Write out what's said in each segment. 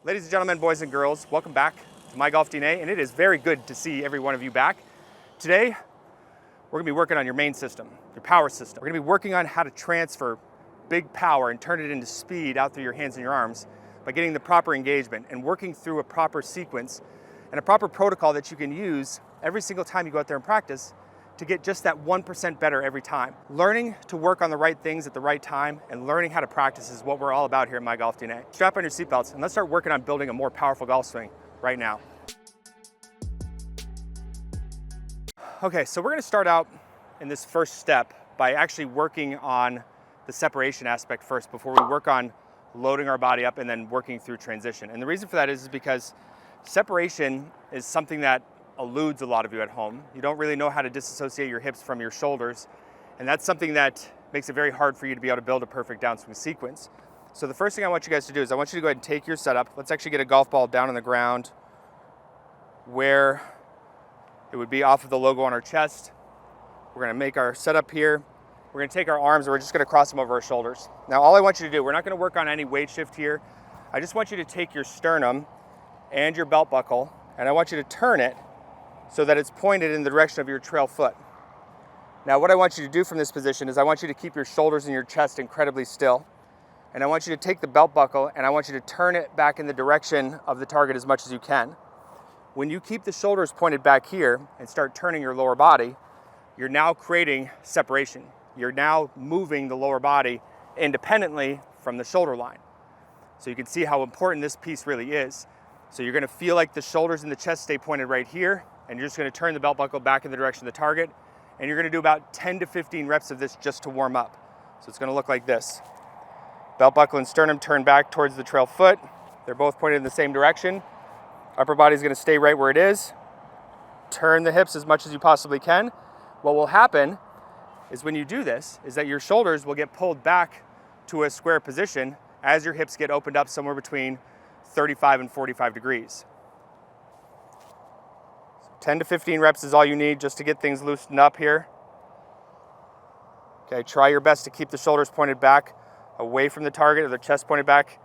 Ladies and gentlemen, boys and girls, welcome back to My Golf DNA, and it is very good to see every one of you back. Today, we're gonna be working on your main system, your power system. We're gonna be working on how to transfer big power and turn it into speed out through your hands and your arms by getting the proper engagement and working through a proper sequence and a proper protocol that you can use every single time you go out there and practice to get just that 1% better every time. Learning to work on the right things at the right time and learning how to practice is what we're all about here at My Golf DNA. Strap on your seatbelts and let's start working on building a more powerful golf swing right now. Okay, so we're gonna start out in this first step by actually working on the separation aspect first before we work on loading our body up and then working through transition. And the reason for that is because separation is something that eludes a lot of you at home. You don't really know how to disassociate your hips from your shoulders, and that's something that makes it very hard for you to be able to build a perfect downswing sequence. So the first thing I want you guys to do is I want you to go ahead and take your setup. Let's actually get a golf ball down on the ground where it would be off of the logo on our chest. We're gonna make our setup here. We're gonna take our arms and we're just gonna cross them over our shoulders. Now all I want you to do, we're not gonna work on any weight shift here. I just want you to take your sternum and your belt buckle and I want you to turn it so that it's pointed in the direction of your trail foot. Now what I want you to do from this position is I want you to keep your shoulders and your chest incredibly still. And I want you to take the belt buckle and I want you to turn it back in the direction of the target as much as you can. When you keep the shoulders pointed back here and start turning your lower body, you're now creating separation. You're now moving the lower body independently from the shoulder line. So you can see how important this piece really is. So you're gonna feel like the shoulders and the chest stay pointed right here, and you're just gonna turn the belt buckle back in the direction of the target, and you're gonna do about 10 to 15 reps of this just to warm up. So it's gonna look like this. Belt buckle and sternum turn back towards the trail foot. They're both pointed in the same direction. Upper body's gonna stay right where it is. Turn the hips as much as you possibly can. What will happen is when you do this, is that your shoulders will get pulled back to a square position as your hips get opened up somewhere between 35 and 45 degrees. 10 to 15 reps is all you need just to get things loosened up here. Okay, try your best to keep the shoulders pointed back away from the target, or the chest pointed back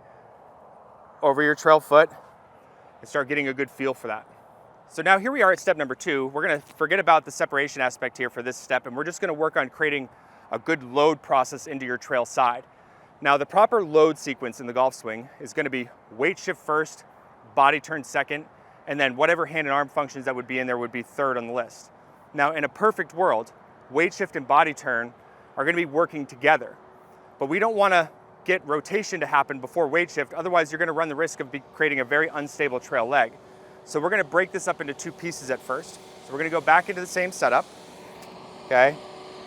over your trail foot, and start getting a good feel for that. So now here we are at step number 2. We're gonna forget about the separation aspect here for this step, and we're just gonna work on creating a good load process into your trail side. Now the proper load sequence in the golf swing is gonna be weight shift first, body turn second, and then whatever hand and arm functions that would be in there would be third on the list. Now in a perfect world, weight shift and body turn are gonna be working together, but we don't wanna get rotation to happen before weight shift, otherwise you're gonna run the risk of creating a very unstable trail leg. So we're gonna break this up into 2 pieces at first. So we're gonna go back into the same setup, okay?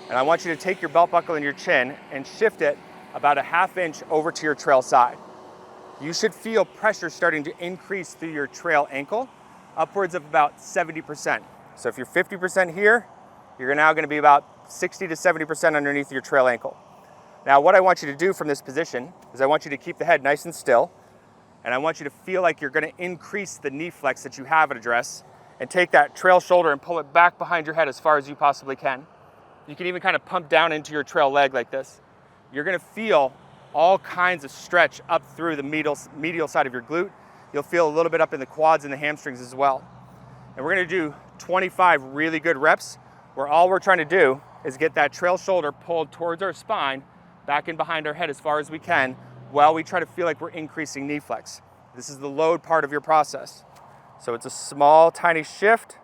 And I want you to take your belt buckle and your chin and shift it about a ½ inch over to your trail side. You should feel pressure starting to increase through your trail ankle, upwards of about 70%. So if you're 50% here, you're now gonna be about 60 to 70% underneath your trail ankle. Now what I want you to do from this position is I want you to keep the head nice and still, and I want you to feel like you're gonna increase the knee flex that you have at address and take that trail shoulder and pull it back behind your head as far as you possibly can. You can even kind of pump down into your trail leg like this. You're gonna feel all kinds of stretch up through the medial side of your glute. You'll feel a little bit up in the quads and the hamstrings as well. And we're gonna do 25 really good reps where all we're trying to do is get that trail shoulder pulled towards our spine, back in behind our head as far as we can, while we try to feel like we're increasing knee flex. This is the load part of your process. So it's a small, tiny shift,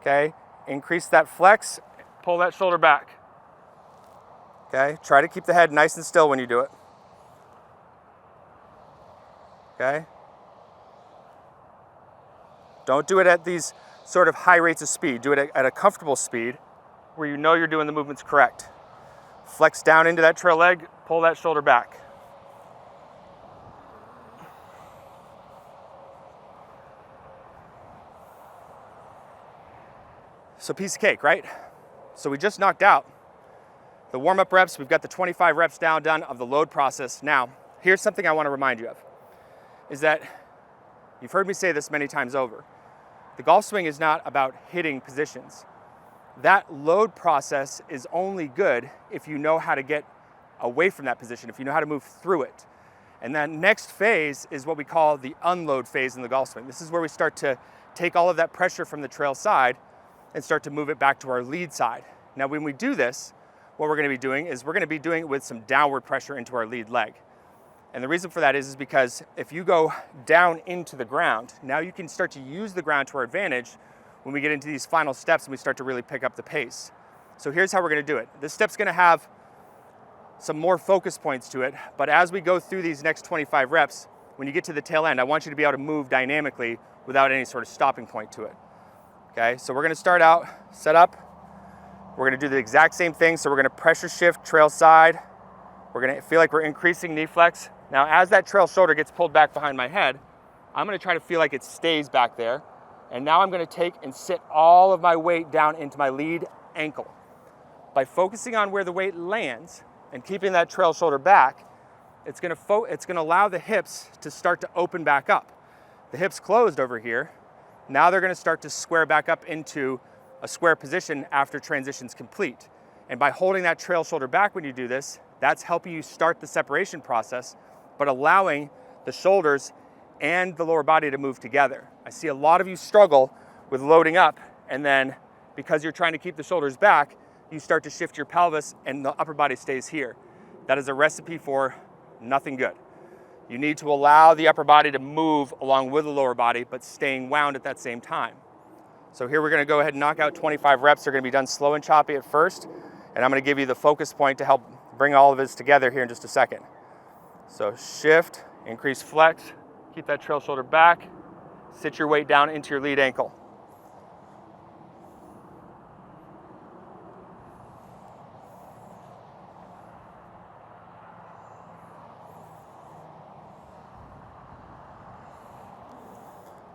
okay? Increase that flex, pull that shoulder back. Okay, try to keep the head nice and still when you do it. Okay? Don't do it at these sort of high rates of speed. Do it at a comfortable speed where you know you're doing the movements correct. Flex down into that trail leg, pull that shoulder back. So piece of cake, right? So we just knocked out the warm-up reps. We've got the 25 reps done of the load process. Now, here's something I want to remind you of, is that you've heard me say this many times over. The golf swing is not about hitting positions. That load process is only good if you know how to get away from that position, if you know how to move through it. And that next phase is what we call the unload phase in the golf swing. This is where we start to take all of that pressure from the trail side and start to move it back to our lead side. Now, when we do this, what we're gonna be doing is we're gonna be doing it with some downward pressure into our lead leg. And the reason for that is because if you go down into the ground, now you can start to use the ground to our advantage when we get into these final steps and we start to really pick up the pace. So here's how we're gonna do it. This step's gonna have some more focus points to it, but as we go through these next 25 reps, when you get to the tail end, I want you to be able to move dynamically without any sort of stopping point to it. Okay, so we're gonna start out, set up. We're gonna do the exact same thing. So we're gonna pressure shift trail side. We're gonna feel like we're increasing knee flex. Now, as that trail shoulder gets pulled back behind my head, I'm gonna try to feel like it stays back there. And now I'm gonna take and sit all of my weight down into my lead ankle. By focusing on where the weight lands and keeping that trail shoulder back, it's gonna allow the hips to start to open back up. The hips closed over here. Now they're gonna start to square back up into a square position after transition's complete. And by holding that trail shoulder back when you do this, that's helping you start the separation process, but allowing the shoulders and the lower body to move together. I see a lot of you struggle with loading up, and then because you're trying to keep the shoulders back, you start to shift your pelvis and the upper body stays here. That is a recipe for nothing good. You need to allow the upper body to move along with the lower body, but staying wound at that same time. So here we're gonna go ahead and knock out 25 reps. They're gonna be done slow and choppy at first, and I'm gonna give you the focus point to help bring all of this together here in just a second. So shift, increase flex, keep that trail shoulder back, sit your weight down into your lead ankle.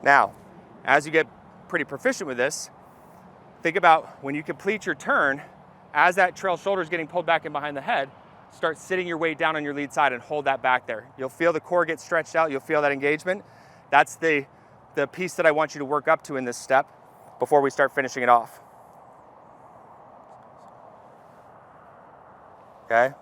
Now, as you get pretty proficient with this, think about when you complete your turn, as that trail shoulder is getting pulled back in behind the head, start sitting your weight down on your lead side and hold that back there. You'll feel the core get stretched out, you'll feel that engagement. That's the piece that I want you to work up to in this step before we start finishing it off. Okay?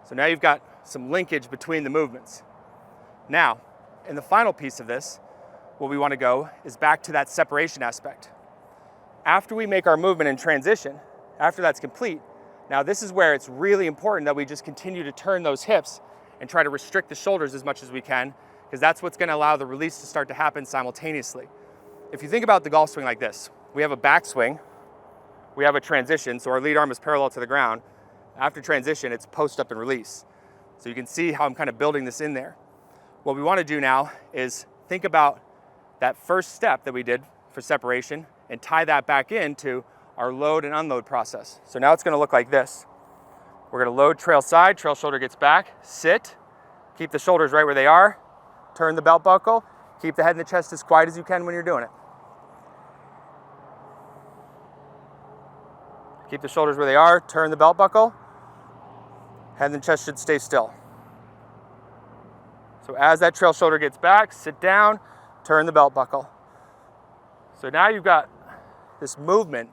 So now you've got some linkage between the movements. Now, in the final piece of this, what we want to go is back to that separation aspect. After we make our movement in transition, after that's complete, now this is where it's really important that we just continue to turn those hips and try to restrict the shoulders as much as we can, because that's what's going to allow the release to start to happen simultaneously. If you think about the golf swing like this, we have a backswing, we have a transition, so our lead arm is parallel to the ground. After transition, it's post up and release. So you can see how I'm kind of building this in there. What we want to do now is think about that first step that we did for separation and tie that back into our load and unload process. So now it's going to look like this. We're going to load trail side, trail shoulder gets back, sit, keep the shoulders right where they are, turn the belt buckle, keep the head and the chest as quiet as you can when you're doing it. Keep the shoulders where they are, turn the belt buckle, head and the chest should stay still. So as that trail shoulder gets back, sit down, turn the belt buckle. So now you've got this movement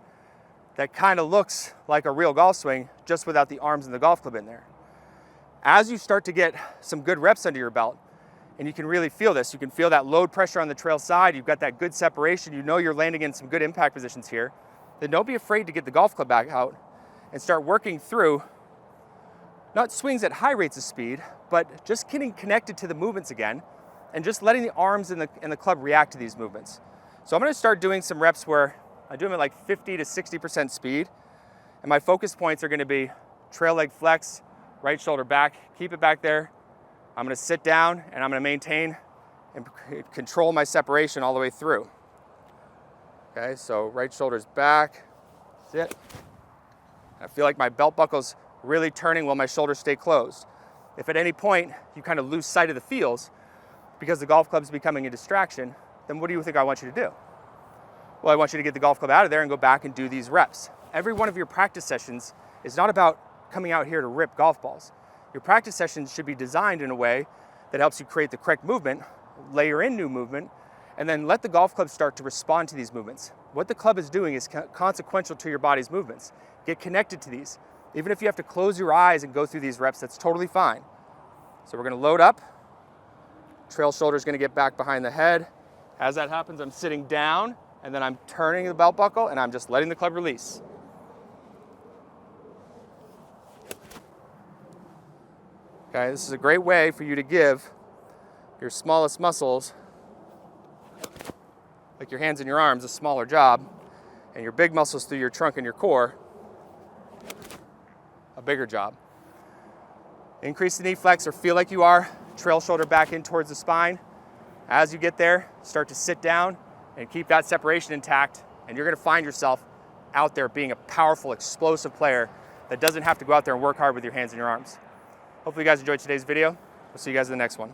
that kind of looks like a real golf swing, just without the arms and the golf club in there. As you start to get some good reps under your belt, and you can really feel this, you can feel that load pressure on the trail side, you've got that good separation, you know you're landing in some good impact positions here, then don't be afraid to get the golf club back out and start working through not swings at high rates of speed, but just getting connected to the movements again and just letting the arms and the club react to these movements. So I'm gonna start doing some reps where I do them at like 50 to 60% speed, and my focus points are gonna be trail leg flex, right shoulder back, keep it back there. I'm gonna sit down and I'm gonna maintain and control my separation all the way through. Okay, so right shoulder's back, sit. I feel like my belt buckle's really turning while my shoulders stay closed. If at any point you kind of lose sight of the feels because the golf club's becoming a distraction, then what do you think I want you to do? Well, I want you to get the golf club out of there and go back and do these reps. Every one of your practice sessions is not about coming out here to rip golf balls. Your practice sessions should be designed in a way that helps you create the correct movement, layer in new movement, and then let the golf club start to respond to these movements. What the club is doing is consequential to your body's movements. Get connected to these. Even if you have to close your eyes and go through these reps, that's totally fine. So we're gonna load up. Trail shoulder is gonna get back behind the head. As that happens, I'm sitting down, and then I'm turning the belt buckle, and I'm just letting the club release. Okay, this is a great way for you to give your smallest muscles, like your hands and your arms, a smaller job, and your big muscles through your trunk and your core, a bigger job. Increase the knee flex or feel like you are. Trail shoulder back in towards the spine. As you get there, start to sit down and keep that separation intact, and you're gonna find yourself out there being a powerful, explosive player that doesn't have to go out there and work hard with your hands and your arms. Hopefully you guys enjoyed today's video. We'll see you guys in the next one.